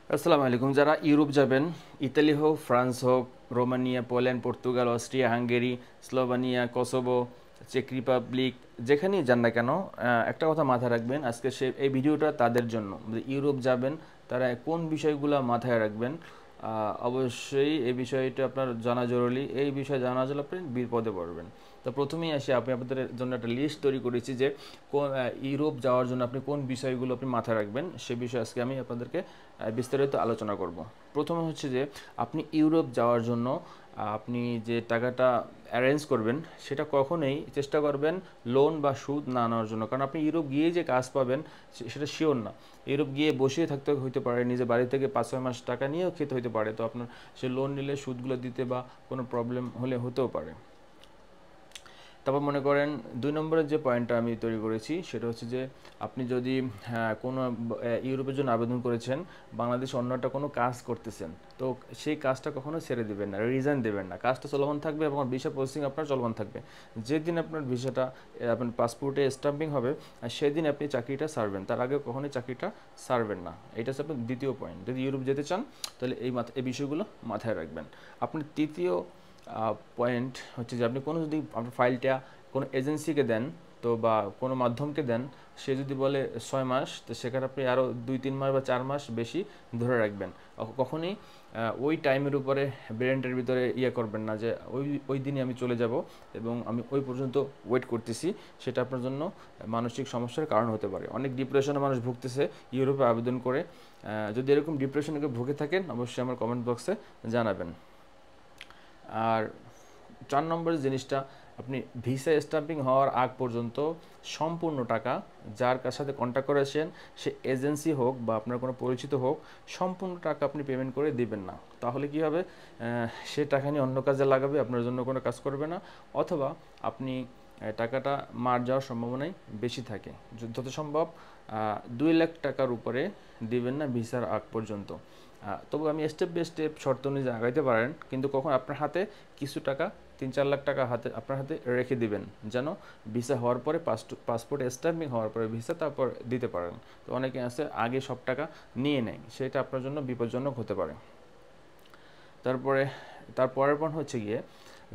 আসসালামু আলাইকুম। যারা ইউরোপ যাবেন, ইতালি হোক, ফ্রান্স হোক, Romania, Poland, Portugal, Austria, Hungary, Slovenia, Kosovo, চেক রিপাবলিক, যেখানেই যান না কেন, একটা কথা মাথায় রাখবেন। আজকে এই ভিডিওটা তাদের জন্য যে ইউরোপ যাবেন, তারা কোন বিষয়গুলো মাথায় রাখবেন। অবশ্যই এই বিষয়টা আপনার জানা জরুরি। এই বিষয় জানা জন্য আপনি বিপদে পড়বেন। তো প্রথমেই আসি, আমি আপনাদের জন্য একটা লিস্ট তৈরি করেছি যে ইউরোপ যাওয়ার জন্য আপনি কোন বিষয়গুলো আপনি মাথায় রাখবেন, সে বিষয়ে আজকে আমি আপনাদেরকে বিস্তারিত আলোচনা করব। প্রথমে হচ্ছে যে আপনি ইউরোপ যাওয়ার জন্য আপনি যে টাকাটা অ্যারেঞ্জ করবেন, সেটা কখনোই চেষ্টা করবেন লোন বা সুদ না নেওয়ার জন্য। কারণ আপনি ইউরোপ গিয়ে যে কাজ পাবেন সেটা শিওর না। ইউরোপ গিয়ে বসিয়ে থাকতে হইতে পারে, নিজের বাড়ি থেকে 5-6 মাস টাকা নিয়েও খেতে হইতে পারে। তো আপনার সে লোন নিলে সুদগুলো দিতে বা কোনো প্রবলেম হলে হতেও পারে। তারপর মনে করেন 2 নম্বরের যে পয়েন্টটা আমি তৈরি করেছি সেটা হচ্ছে যে আপনি যদি কোনো ইউরোপের জন্য আবেদন করেছেন, বাংলাদেশে অন্য একটা কোনো কাজ করতেছেন, তো সেই কাজটা কখনো ছেড়ে দেবেন না, রিজাইন দেবেন না। কাজটা চলমান থাকবে এবং ভিসা প্রসেসিং আপনার চলমান থাকবে। যেদিন আপনার ভিসাটা আপনার পাসপোর্টে স্ট্যাম্পিং হবে, সেদিন আপনি চাকরিটা ছাড়বেন, তার আগে কখনোই চাকরিটা ছাড়বেন না। এটা হচ্ছে আপনার দ্বিতীয় পয়েন্ট। যদি ইউরোপ যেতে চান তাহলে এই বিষয়গুলো মাথায় রাখবেন। আপনি তৃতীয় পয়েন্ট হচ্ছে যে আপনি কোনো যদি আপনার ফাইলটা কোনো এজেন্সিকে দেন, তো বা কোনো মাধ্যমকে দেন, সে যদি বলে 6 মাস, তো সেখানে আপনি আরও 2-3 মাস বা 4 মাস বেশি ধরে রাখবেন। কখনোই ওই টাইমের উপরে ব্রেনটার ভিতরে করবেন না যে ওই ওই দিনই আমি চলে যাব এবং আমি ওই পর্যন্ত ওয়েট করতেছি। সেটা আপনার জন্য মানসিক সমস্যার কারণ হতে পারে। অনেক ডিপ্রেশনে মানুষ ভুগতেছে ইউরোপে আবেদন করে। যদি এরকম ডিপ্রেশনে ভুগে থাকেন, অবশ্যই আমার কমেন্ট বক্সে জানাবেন। আর 4 নম্বরের জিনিসটা, আপনি ভিসা স্ট্যাম্পিং হওয়ার আগ পর্যন্ত সম্পূর্ণ টাকা যার কার সাথে কন্ট্যাক্ট করেছেন, সে এজেন্সি হোক বা আপনার কোনো পরিচিত হোক, সম্পূর্ণ টাকা আপনি পেমেন্ট করে দিবেন না। তাহলে কি হবে, সে টাকা নিয়ে অন্য কাজে লাগাবে, আপনার জন্য কোনো কাজ করবে না। অথবা আপনি টাকাটা মার যাওয়ার সম্ভাবনাই বেশি থাকে। যত সম্ভব 2 লাখ টাকার উপরে দিবেন না ভিসার আগ পর্যন্ত। তবু আমি স্টেপ বাই স্টেপ শর্ত অনুযায়ী আগাইতে পারেন, কিন্তু কখন আপনার হাতে কিছু টাকা, 3-4 লাখ টাকা আপনার হাতে রেখে দিবেন, যেন ভিসা হওয়ার পরে, পাসপোর্ট স্ট্যাম্পিং হওয়ার পরে ভিসা তারপর দিতে পারেন। তো অনেকে আছে আগে সব টাকা নিয়ে নেয়, সেটা আপনার জন্য বিপজ্জনক হতে পারে। তারপরে তারপরের পয়েন্ট হচ্ছে গিয়ে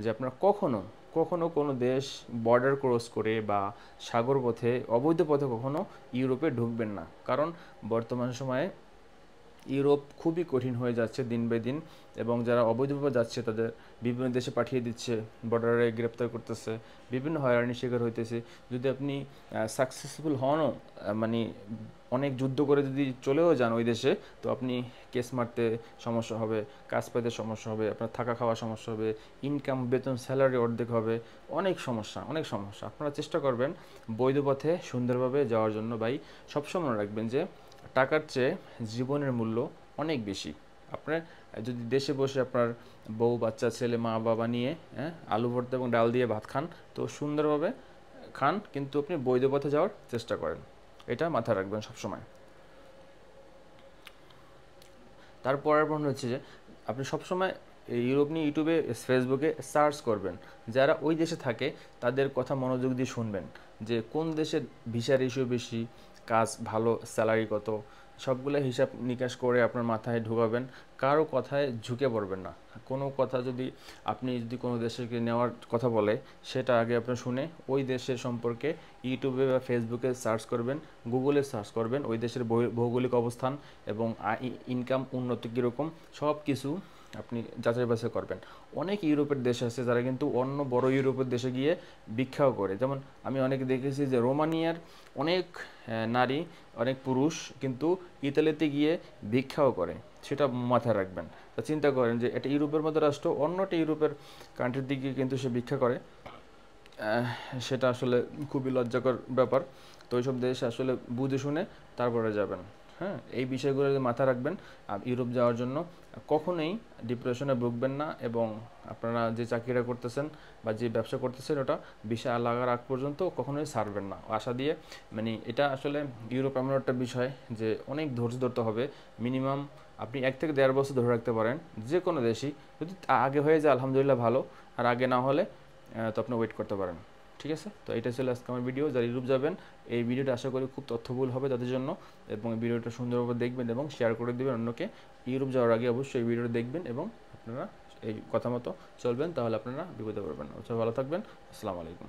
যে আপনার কখনো কখনো কোনো দেশ বর্ডার ক্রস করে বা সাগর পথে, অবৈধ পথে কখনো ইউরোপে ঢুকবেন না। কারণ বর্তমান সময়ে ইউরোপ খুবই কঠিন হয়ে যাচ্ছে দিন বে দিন, এবং যারা অবৈধভাবে যাচ্ছে তাদের বিভিন্ন দেশে পাঠিয়ে দিচ্ছে, বর্ডারে গ্রেপ্তার করতেছে, বিভিন্ন হয়রানির শিকার হইতেছে। যদি আপনি সাকসেসফুল হনও, মানে অনেক যুদ্ধ করে যদি চলেও যান ওই দেশে, তো আপনি কেস মারতে সমস্যা হবে, কাজ পেতে সমস্যা হবে, আপনার থাকা খাওয়া সমস্যা হবে, ইনকাম, বেতন, স্যালারি অর্ধেক হবে, অনেক সমস্যা, অনেক সমস্যা। আপনারা চেষ্টা করবেন বৈধ পথে সুন্দরভাবে যাওয়ার জন্য। ভাই, সবসময় রাখবেন যে টাকার চেয়ে জীবনের মূল্য অনেক বেশি। আপনার যদি দেশে বসে আপনার বউ, বাচ্চা, ছেলে, মা বাবা নিয়ে আলু ভর্তা এবং ডাল দিয়ে ভাত খান, তো সুন্দরভাবে খান, কিন্তু আপনি বৈধ পথে যাওয়ার চেষ্টা করেন। এটা মাথায় রাখবেন সবসময়। তারপরের পয়েন্ট হচ্ছে যে আপনি সবসময় ইউরোপ নিয়ে ইউটিউবে, ফেসবুকে সার্চ করবেন। যারা ওই দেশে থাকে তাদের কথা মনোযোগ দিয়ে শুনবেন, যে কোন দেশের ভিসা রেশিও বেশি, কাজ ভালো, স্যালারি কত, সবগুলো হিসাব নিকাশ করে আপনার মাথায় ঢোকাবেন। কারো কথায় ঝুঁকে পড়বেন না। কোনো কথা যদি আপনি যদি কোনো দেশকে নেওয়ার কথা বলে, সেটা আগে আপনি শুনে ওই দেশের সম্পর্কে ইউটিউবে বা ফেসবুকে সার্চ করবেন, গুগলে সার্চ করবেন ওই দেশের ভৌগোলিক অবস্থান এবং ইনকাম, উন্নতি কীরকম, সব কিছু আপনি যাচাই বাছাই করবেন। অনেক ইউরোপের দেশ আছে যারা কিন্তু অন্য বড় ইউরোপের দেশে গিয়ে ভিক্ষাও করে। যেমন আমি অনেকে দেখেছি যে রোমানিয়ার অনেক নারী, অনেক পুরুষ কিন্তু ইতালিতে গিয়ে ভিক্ষাও করে, সেটা মাথায় রাখবেন। তা চিন্তা করেন যে এটা ইউরোপের মধ্যে রাষ্ট্র, অন্যটা ইউরোপের কান্ট্রির দিকে কিন্তু সে ভিক্ষা করে। সেটা আসলে খুবই লজ্জাকর ব্যাপার। তো ওইসব দেশ আসলে বুঝে শুনে তারপরে যাবেন। হ্যাঁ, এই বিষয়গুলো মাথায় রাখবেন। আর ইউরোপ যাওয়ার জন্য কখনোই ডিপ্রেশনে ভুগবেন না, এবং আপনারা যে চাকরিটা করতেছেন বা যে ব্যবসা করতেছেন, ওটা ভিসা লাগার আগ পর্যন্ত কখনোই ছাড়বেন না আশা দিয়ে। মানে এটা আসলে ইউরোপ এমন একটা বিষয় যে অনেক ধৈর্য ধরতে হবে। মিনিমাম আপনি 1 থেকে 1.5 বছর ধরে রাখতে পারেন যে কোনো দেশই। যদি আগে হয়ে যায় আলহামদুলিল্লাহ ভালো, আর আগে না হলে তো আপনি ওয়েট করতে পারেন। ঠিক আছে, তো এটা ছিল আজকে আমার ভিডিও। যারা ইউরোপ যাবেন এই ভিডিওটা আশা করি খুব তথ্যবহুল হবে তাদের জন্য, এবং এই ভিডিওটা সুন্দরভাবে দেখবেন এবং শেয়ার করে দেবেন অন্যকে। ইউরোপ যাওয়ার আগে অবশ্যই এই ভিডিওটা দেখবেন এবং আপনারা এই কথা মতো চলবেন, তাহলে আপনারা বিপদে পড়বেন না। ভালো থাকবেন, আসসালামু আলাইকুম।